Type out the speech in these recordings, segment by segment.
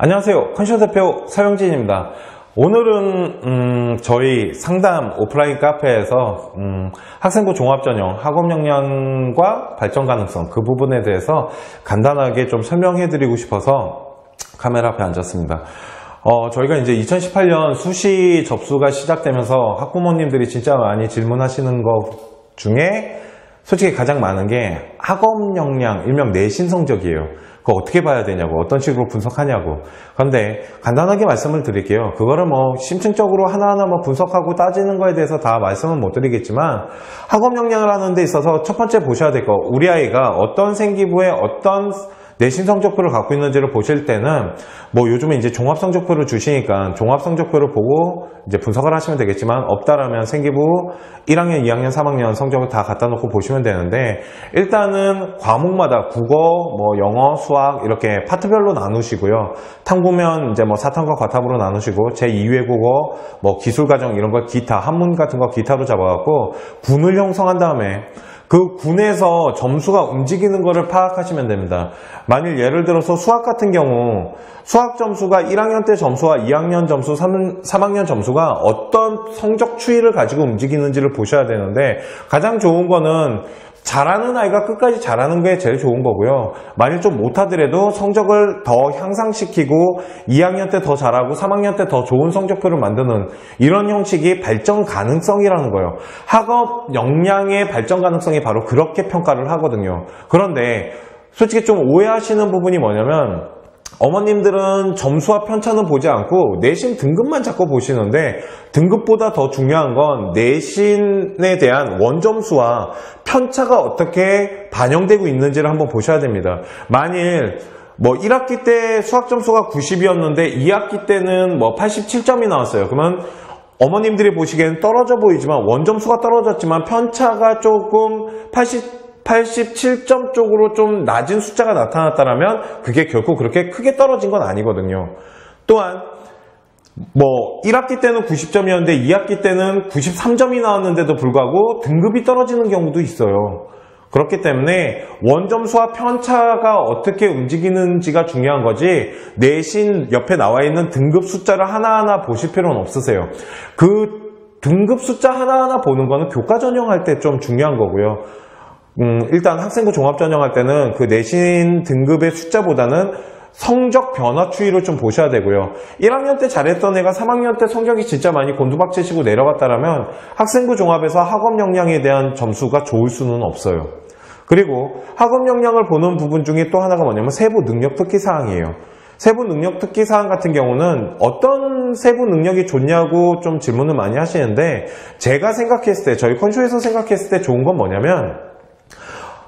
안녕하세요. 컨쇼 대표 서영진입니다. 오늘은 저희 상담 오프라인 카페에서 학생부 종합전형 학업 역량과 발전 가능성 그 부분에 대해서 간단하게 좀 설명해 드리고 싶어서 카메라 앞에 앉았습니다. 저희가 이제 2018년 수시 접수가 시작되면서 학부모님들이 진짜 많이 질문하시는 것 중에 솔직히 가장 많은 게 학업 역량, 일명 내신 성적이에요. 그거 어떻게 봐야 되냐고, 어떤 식으로 분석하냐고. 그런데 간단하게 말씀을 드릴게요. 그거를 뭐 심층적으로 하나하나 뭐 분석하고 따지는 거에 대해서 다 말씀은 못 드리겠지만, 학업 역량을 하는 데 있어서 첫 번째 보셔야 될 거, 우리 아이가 어떤 생기부에 어떤 내신 성적표를 갖고 있는지를 보실 때는 뭐 요즘에 이제 종합 성적표를 주시니까 종합 성적표를 보고 이제 분석을 하시면 되겠지만, 없다라면 생기부 1학년, 2학년, 3학년 성적을 다 갖다 놓고 보시면 되는데, 일단은 과목마다 국어, 뭐 영어, 수학 이렇게 파트별로 나누시고요. 탐구면 이제 뭐 사탐과 과탐으로 나누시고, 제2외 국어, 뭐 기술과정 이런 거 기타, 한문 같은 거 기타로 잡아갖고 군을 형성한 다음에 그 군에서 점수가 움직이는 거를 파악하시면 됩니다. 만일 예를 들어서 수학 같은 경우 수학 점수가 1학년 때 점수와 2학년 점수, 3학년 점수가 어떤 성적 추이를 가지고 움직이는지를 보셔야 되는데, 가장 좋은 거는 잘하는 아이가 끝까지 잘하는 게 제일 좋은 거고요. 만일 좀 못하더라도 성적을 더 향상시키고 2학년 때 더 잘하고 3학년 때 더 좋은 성적표를 만드는 이런 형식이 발전 가능성이라는 거예요. 학업 역량의 발전 가능성이 바로 그렇게 평가를 하거든요. 그런데 솔직히 좀 오해하시는 부분이 뭐냐면, 어머님들은 점수와 편차는 보지 않고 내신 등급만 자꾸 보시는데, 등급보다 더 중요한 건 내신에 대한 원점수와 편차가 어떻게 반영되고 있는지를 한번 보셔야 됩니다. 만일 뭐 1학기 때 수학 점수가 90이었는데 2학기 때는 뭐 87점이 나왔어요. 그러면 어머님들이 보시기에는 떨어져 보이지만, 원점수가 떨어졌지만 편차가 조금 87점 쪽으로 좀 낮은 숫자가 나타났다면 그게 결코 그렇게 크게 떨어진 건 아니거든요. 또한 뭐 1학기 때는 90점이었는데 2학기 때는 93점이 나왔는데도 불구하고 등급이 떨어지는 경우도 있어요. 그렇기 때문에 원점수와 편차가 어떻게 움직이는지가 중요한 거지, 내신 옆에 나와 있는 등급 숫자를 하나하나 보실 필요는 없으세요. 그 등급 숫자 하나하나 보는 거는 교과 전형할 때 좀 중요한 거고요. 일단 학생부 종합 전형할 때는 그 내신 등급의 숫자보다는 성적 변화 추이를 좀 보셔야 되고요. 1학년 때 잘했던 애가 3학년 때 성적이 진짜 많이 곤두박질치고 내려갔다라면 학생부 종합에서 학업 역량에 대한 점수가 좋을 수는 없어요. 그리고 학업 역량을 보는 부분 중에 또 하나가 뭐냐면 세부 능력 특기 사항이에요. 세부 능력 특기 사항 같은 경우는 어떤 세부 능력이 좋냐고 좀 질문을 많이 하시는데, 제가 생각했을 때, 저희 컨쇼에서 생각했을 때 좋은 건 뭐냐면,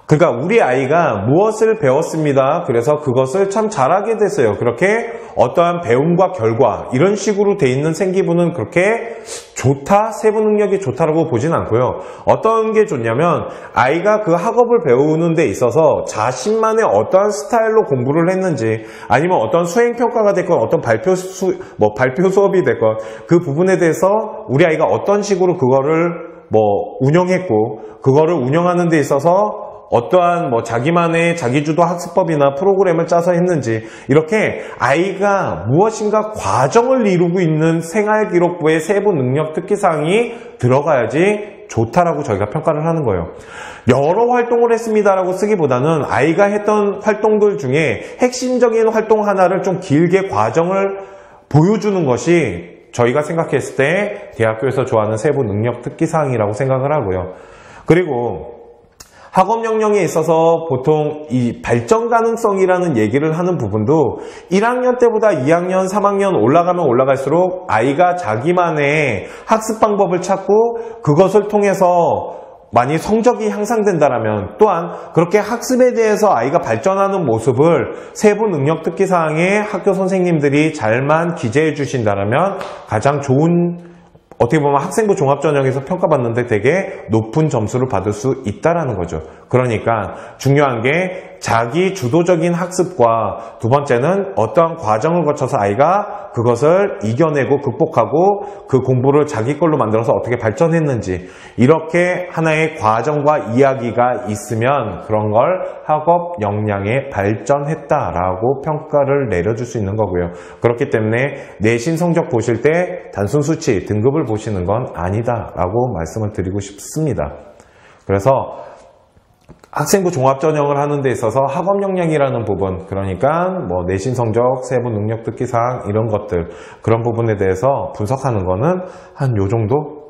그러니까 우리 아이가 무엇을 배웠습니다. 그래서 그것을 참 잘하게 됐어요. 그렇게 어떠한 배움과 결과 이런 식으로 돼 있는 생기부는 그렇게 좋다, 세부 능력이 좋다라고 보진 않고요. 어떤 게 좋냐면, 아이가 그 학업을 배우는 데 있어서 자신만의 어떠한 스타일로 공부를 했는지, 아니면 어떤 수행평가가 됐건 어떤 발표 수업이 됐건 그 부분에 대해서 우리 아이가 어떤 식으로 그거를 운영했고, 그거를 운영하는 데 있어서 어떠한 자기만의 자기주도 학습법이나 프로그램을 짜서 했는지, 이렇게 아이가 무엇인가 과정을 이루고 있는 생활기록부의 세부 능력 특기사항이 들어가야지 좋다라고 저희가 평가를 하는 거예요. 여러 활동을 했습니다라고 쓰기보다는 아이가 했던 활동들 중에 핵심적인 활동 하나를 좀 길게 과정을 보여주는 것이 저희가 생각했을 때 대학교에서 좋아하는 세부 능력 특기사항이라고 생각을 하고요. 그리고 학업 역량에 있어서 보통 이 발전 가능성이라는 얘기를 하는 부분도 1학년 때보다 2학년, 3학년 올라가면 올라갈수록 아이가 자기만의 학습 방법을 찾고 그것을 통해서 많이 성적이 향상된다라면, 또한 그렇게 학습에 대해서 아이가 발전하는 모습을 세부 능력 특기 사항에 학교 선생님들이 잘만 기재해 주신다라면 가장 좋은, 어떻게 보면 학생부 종합전형에서 평가받는데 되게 높은 점수를 받을 수 있다라는 거죠. 그러니까 중요한 게 자기 주도적인 학습과 두 번째는 어떠한 과정을 거쳐서 아이가 그것을 이겨내고 극복하고 그 공부를 자기 걸로 만들어서 어떻게 발전했는지 이렇게 하나의 과정과 이야기가 있으면 그런 걸 학업 역량에 발전했다라고 평가를 내려줄 수 있는 거고요. 그렇기 때문에 내신 성적 보실 때 단순 수치, 등급을 보시는 건 아니다라고 말씀을 드리고 싶습니다. 그래서 학생부 종합전형을 하는 데 있어서 학업 역량이라는 부분, 그러니까 뭐 내신 성적, 세부 능력 특기 사항 이런 것들, 그런 부분에 대해서 분석하는 거는 한 요 정도?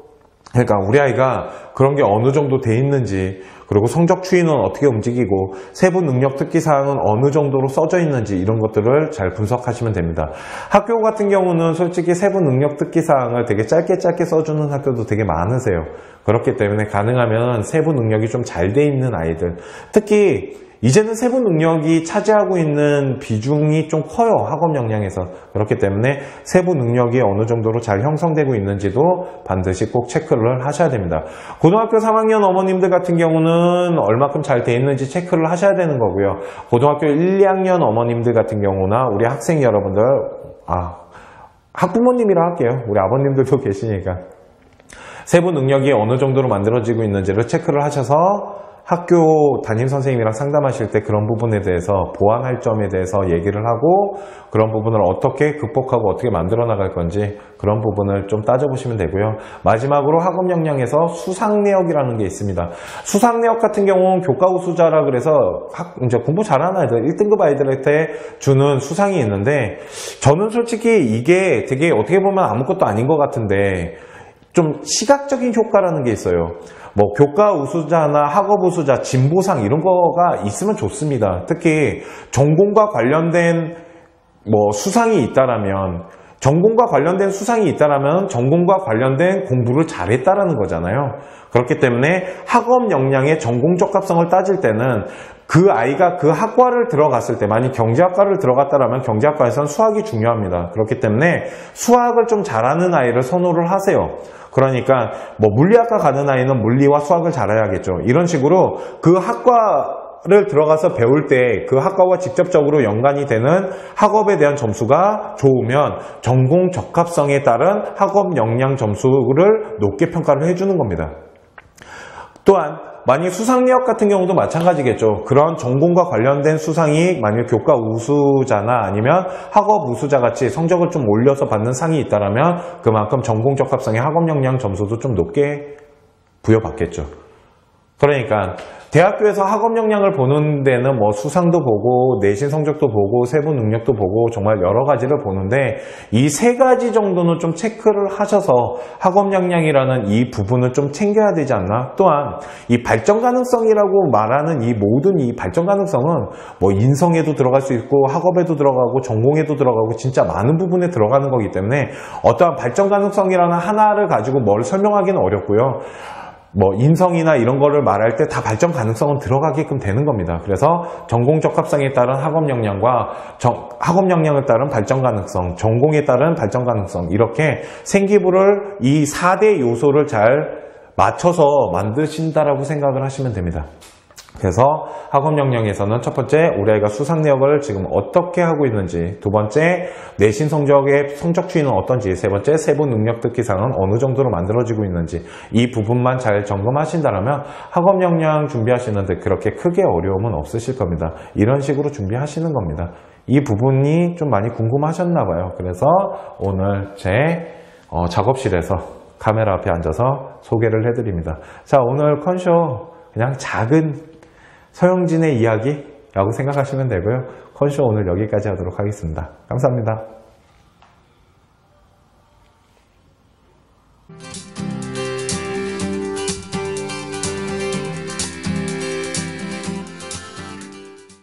그러니까 우리 아이가 그런 게 어느 정도 돼 있는지, 그리고 성적 추이는 어떻게 움직이고 세부 능력 특기 사항은 어느 정도로 써져 있는지 이런 것들을 잘 분석하시면 됩니다. 학교 같은 경우는 솔직히 세부 능력 특기 사항을 되게 짧게 써주는 학교도 되게 많으세요. 그렇기 때문에 가능하면 세부 능력이 좀 잘 돼 있는 아이들, 특히 이제는 세부 능력이 차지하고 있는 비중이 좀 커요. 학업 역량에서. 그렇기 때문에 세부 능력이 어느 정도로 잘 형성되고 있는지도 반드시 꼭 체크를 하셔야 됩니다. 고등학교 3학년 어머님들 같은 경우는 얼마큼 잘 돼 있는지 체크를 하셔야 되는 거고요. 고등학교 1, 2학년 어머님들 같은 경우나 우리 학생 여러분들, 학부모님이라 할게요. 우리 아버님들도 계시니까. 세부 능력이 어느 정도로 만들어지고 있는지를 체크를 하셔서 학교 담임선생님이랑 상담하실 때 그런 부분에 대해서 보완할 점에 대해서 얘기를 하고 그런 부분을 어떻게 극복하고 어떻게 만들어 나갈 건지 그런 부분을 좀 따져보시면 되고요. 마지막으로 학업 역량에서 수상내역이라는 게 있습니다. 수상내역 같은 경우는 교과 우수자라 그래서 이제 공부 잘하는 아이들, 1등급 아이들한테 주는 수상이 있는데 저는 솔직히 이게 되게 어떻게 보면 아무것도 아닌 것 같은데 좀 시각적인 효과라는 게 있어요. 뭐 교과 우수자나 학업 우수자, 진보상 이런 거가 있으면 좋습니다. 특히 전공과 관련된 뭐 수상이 있다라면, 전공과 관련된 수상이 있다라면 전공과 관련된 공부를 잘했다라는 거잖아요. 그렇기 때문에 학업 역량의 전공 적합성을 따질 때는 그 아이가 그 학과를 들어갔을 때, 만약 경제학과를 들어갔다라면 경제학과에서는 수학이 중요합니다. 그렇기 때문에 수학을 좀 잘하는 아이를 선호를 하세요. 그러니까 뭐 물리학과 가는 아이는 물리와 수학을 잘해야겠죠. 이런 식으로 그 학과를 들어가서 배울 때 그 학과와 직접적으로 연관이 되는 학업에 대한 점수가 좋으면 전공 적합성에 따른 학업 역량 점수를 높게 평가를 해주는 겁니다. 또한 만약 수상내역 같은 경우도 마찬가지겠죠. 그런 전공과 관련된 수상이 만약 교과 우수자나 아니면 학업 우수자 같이 성적을 좀 올려서 받는 상이 있다면 그만큼 전공 적합성의 학업 역량 점수도 좀 높게 부여받겠죠. 그러니까 대학교에서 학업 역량을 보는 데는 뭐 수상도 보고 내신 성적도 보고 세부 능력도 보고 정말 여러 가지를 보는데 이 세 가지 정도는 좀 체크를 하셔서 학업 역량이라는 이 부분을 좀 챙겨야 되지 않나. 또한 이 발전 가능성이라고 말하는 이 모든 이 발전 가능성은 뭐 인성에도 들어갈 수 있고 학업에도 들어가고 전공에도 들어가고 진짜 많은 부분에 들어가는 거기 때문에 어떠한 발전 가능성이라는 하나를 가지고 뭘 설명하기는 어렵고요. 뭐 인성이나 이런 거를 말할 때 다 발전 가능성은 들어가게끔 되는 겁니다. 그래서 전공 적합성에 따른 학업 역량과 학업 역량에 따른 발전 가능성, 전공에 따른 발전 가능성, 이렇게 생기부를 이 4대 요소를 잘 맞춰서 만드신다라고 생각을 하시면 됩니다. 그래서 학업 역량에서는 첫 번째, 우리 아이가 수상내역을 지금 어떻게 하고 있는지, 두 번째, 내신 성적의 성적 추이는 어떤지, 세 번째, 세부 능력 특기사항은 어느 정도로 만들어지고 있는지, 이 부분만 잘 점검하신다면 학업 역량 준비하시는데 그렇게 크게 어려움은 없으실 겁니다. 이런 식으로 준비하시는 겁니다. 이 부분이 좀 많이 궁금하셨나 봐요. 그래서 오늘 제 작업실에서 카메라 앞에 앉아서 소개를 해드립니다. 자, 오늘 컨쇼 그냥 작은 서영진의 이야기라고 생각하시면 되고요. 컨쇼 오늘 여기까지 하도록 하겠습니다. 감사합니다.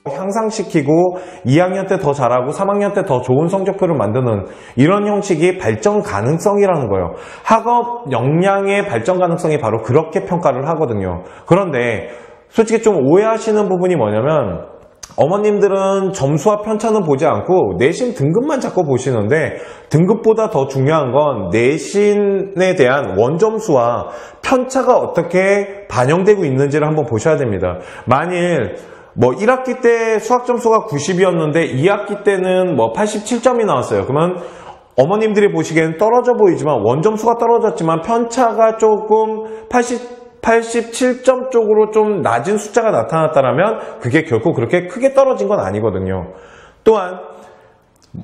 향상시키고 2학년 때 더 잘하고 3학년 때 더 좋은 성적표를 만드는 이런 형식이 발전 가능성이라는 거예요. 학업 역량의 발전 가능성이 바로 그렇게 평가를 하거든요. 그런데 솔직히 좀 오해하시는 부분이 뭐냐면 어머님들은 점수와 편차는 보지 않고 내신 등급만 자꾸 보시는데 등급보다 더 중요한 건 내신에 대한 원점수와 편차가 어떻게 반영되고 있는지를 한번 보셔야 됩니다. 만일 뭐 1학기 때 수학 점수가 90이었는데 2학기 때는 뭐 87점이 나왔어요. 그러면 어머님들이 보시기엔 떨어져 보이지만 원점수가 떨어졌지만 편차가 조금 87점 쪽으로 좀 낮은 숫자가 나타났다면 그게 결코 그렇게 크게 떨어진 건 아니거든요. 또한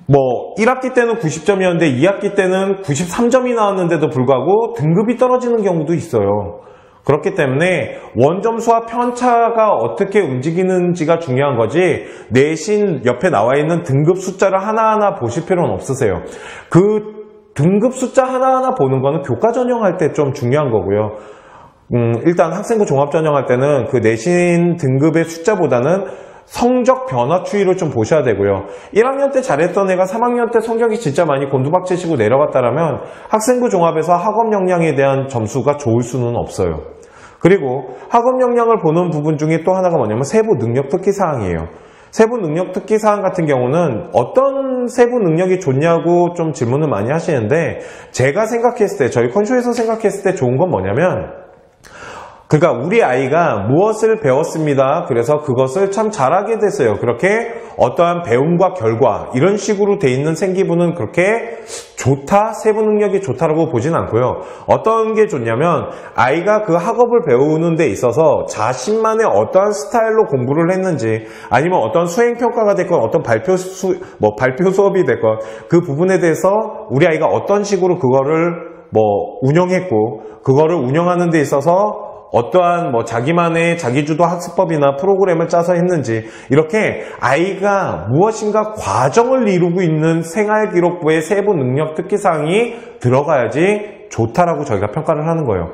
뭐 1학기 때는 90점이었는데 2학기 때는 93점이 나왔는데도 불구하고 등급이 떨어지는 경우도 있어요. 그렇기 때문에 원점수와 편차가 어떻게 움직이는지가 중요한 거지 내신 옆에 나와 있는 등급 숫자를 하나하나 보실 필요는 없으세요. 그 등급 숫자 하나하나 보는 거는 교과 전형할 때 좀 중요한 거고요. 일단 학생부 종합 전형할 때는 그 내신 등급의 숫자보다는 성적 변화 추이를 좀 보셔야 되고요. 1학년 때 잘했던 애가 3학년 때 성적이 진짜 많이 곤두박질치고 내려갔다라면 학생부 종합에서 학업 역량에 대한 점수가 좋을 수는 없어요. 그리고 학업 역량을 보는 부분 중에 또 하나가 뭐냐면 세부 능력 특기 사항이에요. 세부 능력 특기 사항 같은 경우는 어떤 세부 능력이 좋냐고 좀 질문을 많이 하시는데 제가 생각했을 때 저희 컨쇼에서 생각했을 때 좋은 건 뭐냐면 그러니까 우리 아이가 무엇을 배웠습니다. 그래서 그것을 참 잘하게 됐어요. 그렇게 어떠한 배움과 결과 이런 식으로 돼 있는 생기부는 그렇게 좋다, 세부 능력이 좋다라고 보진 않고요. 어떤 게 좋냐면 아이가 그 학업을 배우는 데 있어서 자신만의 어떠한 스타일로 공부를 했는지 아니면 어떤 수행평가가 됐건 어떤 발표 수업이 됐건 그 부분에 대해서 우리 아이가 어떤 식으로 그거를 운영했고 그거를 운영하는 데 있어서 어떠한 자기만의 자기주도 학습법이나 프로그램을 짜서 했는지 이렇게 아이가 무엇인가 과정을 이루고 있는 생활기록부의 세부 능력 특기사항이 들어가야지 좋다라고 저희가 평가를 하는 거예요.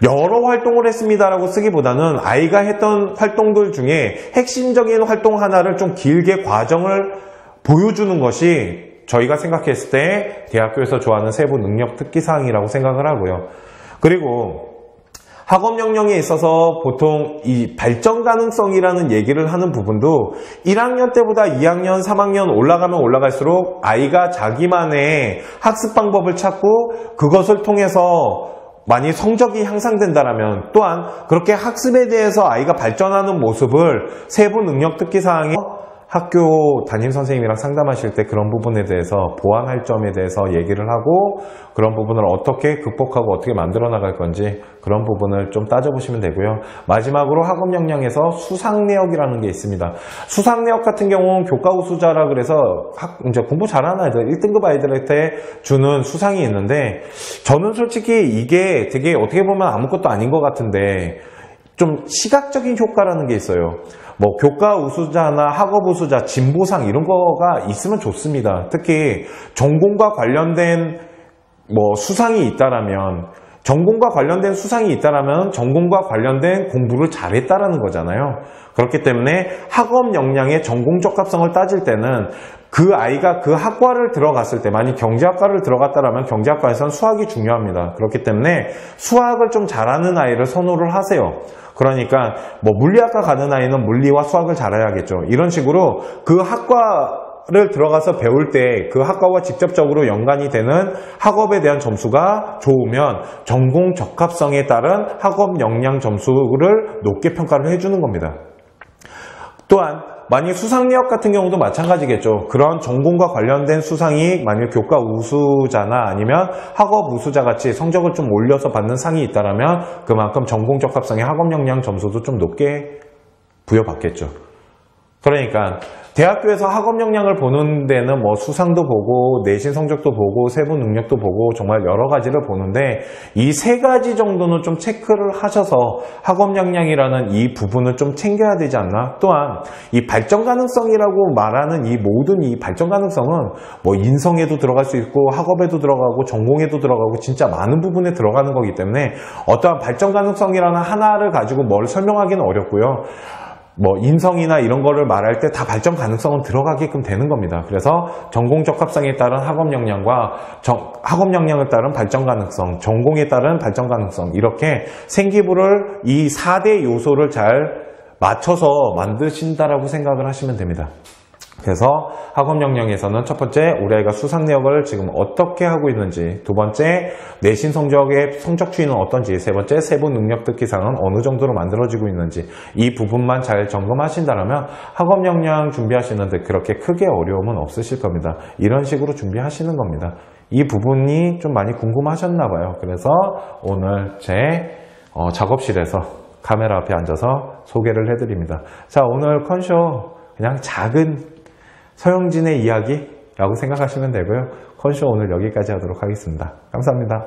여러 활동을 했습니다라고 쓰기보다는 아이가 했던 활동들 중에 핵심적인 활동 하나를 좀 길게 과정을 보여주는 것이 저희가 생각했을 때 대학교에서 좋아하는 세부 능력 특기사항이라고 생각을 하고요. 그리고 학업 역량에 있어서 보통 이 발전 가능성이라는 얘기를 하는 부분도 1학년 때보다 2학년, 3학년 올라가면 올라갈수록 아이가 자기만의 학습 방법을 찾고 그것을 통해서 많이 성적이 향상된다라면 또한 그렇게 학습에 대해서 아이가 발전하는 모습을 세부 능력 특기 사항에 학교 담임선생님이랑 상담하실 때 그런 부분에 대해서 보완할 점에 대해서 얘기를 하고 그런 부분을 어떻게 극복하고 어떻게 만들어 나갈 건지 그런 부분을 좀 따져보시면 되고요. 마지막으로 학업 역량에서 수상내역이라는 게 있습니다. 수상내역 같은 경우는 교과 우수자라 그래서 이제 공부 잘하는 아이들 1등급 아이들한테 주는 수상이 있는데 저는 솔직히 이게 되게 어떻게 보면 아무것도 아닌 것 같은데 좀 시각적인 효과라는 게 있어요. 교과 우수자나 학업 우수자, 진보상 이런 거가 있으면 좋습니다. 특히 전공과 관련된 수상이 있다라면 전공과 관련된 수상이 있다라면 전공과 관련된 공부를 잘했다라는 거잖아요. 그렇기 때문에 학업 역량의 전공 적합성을 따질 때는 그 아이가 그 학과를 들어갔을 때 만약 경제학과를 들어갔다라면 경제학과에서는 수학이 중요합니다. 그렇기 때문에 수학을 좀 잘하는 아이를 선호를 하세요. 그러니까 물리학과 가는 아이는 물리와 수학을 잘해야겠죠. 이런 식으로 그 학과를 들어가서 배울 때 그 학과와 직접적으로 연관이 되는 학업에 대한 점수가 좋으면 전공 적합성에 따른 학업 역량 점수를 높게 평가를 해주는 겁니다. 또한 만약 수상내역 같은 경우도 마찬가지겠죠. 그런 전공과 관련된 수상이 만약 교과 우수자나 아니면 학업 우수자 같이 성적을 좀 올려서 받는 상이 있다면 그만큼 전공 적합성의 학업 역량 점수도 좀 높게 부여받겠죠. 그러니까 대학교에서 학업 역량을 보는 데는 수상도 보고 내신 성적도 보고 세부 능력도 보고 정말 여러 가지를 보는데 이 세 가지 정도는 좀 체크를 하셔서 학업 역량이라는 이 부분을 좀 챙겨야 되지 않나. 또한 이 발전 가능성이라고 말하는 이 모든 이 발전 가능성은 인성에도 들어갈 수 있고 학업에도 들어가고 전공에도 들어가고 진짜 많은 부분에 들어가는 거기 때문에 어떠한 발전 가능성이라는 하나를 가지고 뭘 설명하기는 어렵고요. 인성이나 이런 거를 말할 때 다 발전 가능성은 들어가게끔 되는 겁니다. 그래서 전공 적합성에 따른 학업 역량과 학업 역량에 따른 발전 가능성, 전공에 따른 발전 가능성 이렇게 생기부를 이 4대 요소를 잘 맞춰서 만드신다라고 생각을 하시면 됩니다. 그래서 학업 역량에서는 첫 번째, 우리 아이가 수상력을 지금 어떻게 하고 있는지, 두 번째, 내신 성적의 성적 추이는 어떤지, 세 번째, 세부 능력 특기사항은 어느 정도로 만들어지고 있는지, 이 부분만 잘 점검하신다면 학업 역량 준비하시는데 그렇게 크게 어려움은 없으실 겁니다. 이런 식으로 준비하시는 겁니다. 이 부분이 좀 많이 궁금하셨나 봐요. 그래서 오늘 제 작업실에서 카메라 앞에 앉아서 소개를 해드립니다. 자, 오늘 컨쇼 그냥 작은 서영진의 이야기라고 생각하시면 되고요. 컨쇼 오늘 여기까지 하도록 하겠습니다. 감사합니다.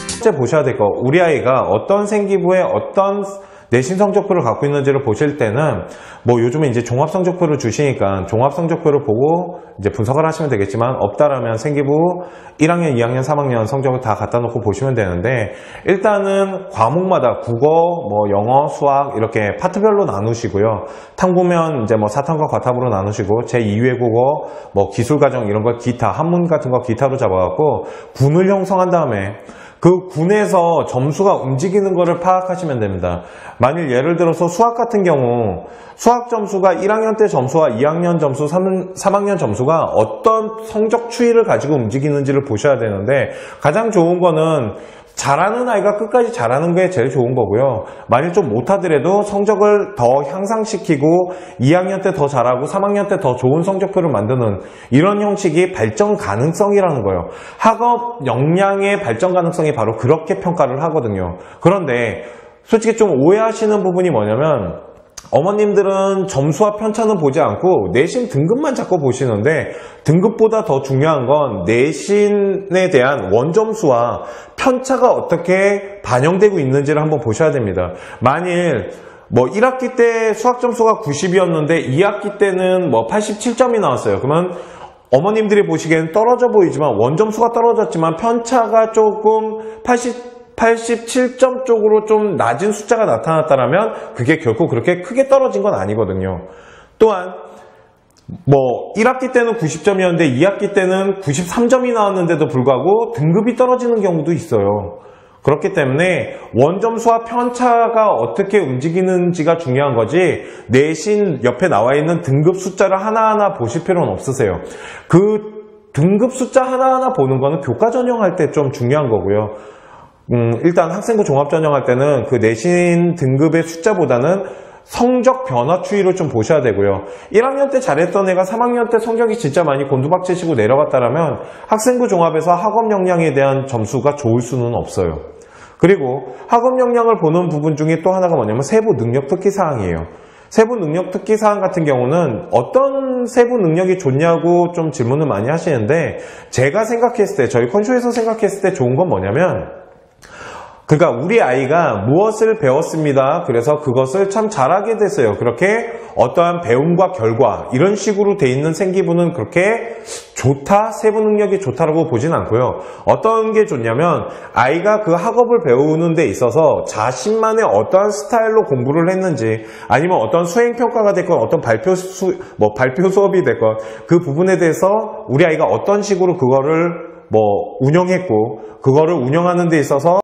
첫째 보셔야 될 거, 우리 아이가 어떤 생기부에 어떤 내신 성적표를 갖고 있는지를 보실 때는 뭐 요즘에 이제 종합 성적표를 주시니까 종합 성적표를 보고 이제 분석을 하시면 되겠지만, 없다라면 생기부 1학년, 2학년, 3학년 성적을 다 갖다 놓고 보시면 되는데, 일단은 과목마다 국어, 뭐 영어, 수학 이렇게 파트별로 나누시고요. 탐구면 이제 뭐 사탐과 과탐으로 나누시고, 제2외국어, 뭐 기술과정 이런 거 기타, 한문 같은 거 기타로 잡아갖고 군을 형성한 다음에 그 군에서 점수가 움직이는 거를 파악하시면 됩니다. 만일 예를 들어서 수학 같은 경우 수학 점수가 1학년 때 점수와 2학년 점수, 3학년 점수가 어떤 성적 추이를 가지고 움직이는지를 보셔야 되는데, 가장 좋은 거는 잘하는 아이가 끝까지 잘하는 게 제일 좋은 거고요. 만일 좀 못하더라도 성적을 더 향상시키고 2학년 때 더 잘하고 3학년 때 더 좋은 성적표를 만드는 이런 형식이 발전 가능성이라는 거예요. 학업 역량의 발전 가능성이 바로 그렇게 평가를 하거든요. 그런데 솔직히 좀 오해하시는 부분이 뭐냐면, 어머님들은 점수와 편차는 보지 않고 내신 등급만 자꾸 보시는데, 등급보다 더 중요한 건 내신에 대한 원점수와 편차가 어떻게 반영되고 있는지를 한번 보셔야 됩니다. 만일 뭐 1학기 때 수학 점수가 90이었는데 2학기 때는 뭐 87점이 나왔어요. 그러면 어머님들이 보시기엔 떨어져 보이지만, 원점수가 떨어졌지만 편차가 조금 87점 쪽으로 좀 낮은 숫자가 나타났다면 그게 결코 그렇게 크게 떨어진 건 아니거든요. 또한 뭐 1학기 때는 90점이었는데 2학기 때는 93점이 나왔는데도 불구하고 등급이 떨어지는 경우도 있어요. 그렇기 때문에 원점수와 편차가 어떻게 움직이는지가 중요한 거지, 내신 옆에 나와 있는 등급 숫자를 하나하나 보실 필요는 없으세요. 그 등급 숫자 하나하나 보는 거는 교과 전형할 때 좀 중요한 거고요. 일단 학생부 종합 전형할 때는 그 내신 등급의 숫자보다는 성적 변화 추이를 좀 보셔야 되고요. 1학년 때 잘했던 애가 3학년 때 성적이 진짜 많이 곤두박질치고 내려갔다라면 학생부 종합에서 학업 역량에 대한 점수가 좋을 수는 없어요. 그리고 학업 역량을 보는 부분 중에 또 하나가 뭐냐면 세부 능력 특기 사항이에요. 세부 능력 특기 사항 같은 경우는 어떤 세부 능력이 좋냐고 좀 질문을 많이 하시는데, 제가 생각했을 때, 저희 컨쇼에서 생각했을 때 좋은 건 뭐냐면, 그러니까 우리 아이가 무엇을 배웠습니다. 그래서 그것을 참 잘하게 됐어요. 그렇게 어떠한 배움과 결과 이런 식으로 돼 있는 생기부는 그렇게 좋다, 세부 능력이 좋다라고 보진 않고요. 어떤 게 좋냐면, 아이가 그 학업을 배우는 데 있어서 자신만의 어떠한 스타일로 공부를 했는지, 아니면 어떤 수행평가가 됐건 어떤 발표 수업이 됐건 그 부분에 대해서 우리 아이가 어떤 식으로 그거를 운영했고, 그거를 운영하는 데 있어서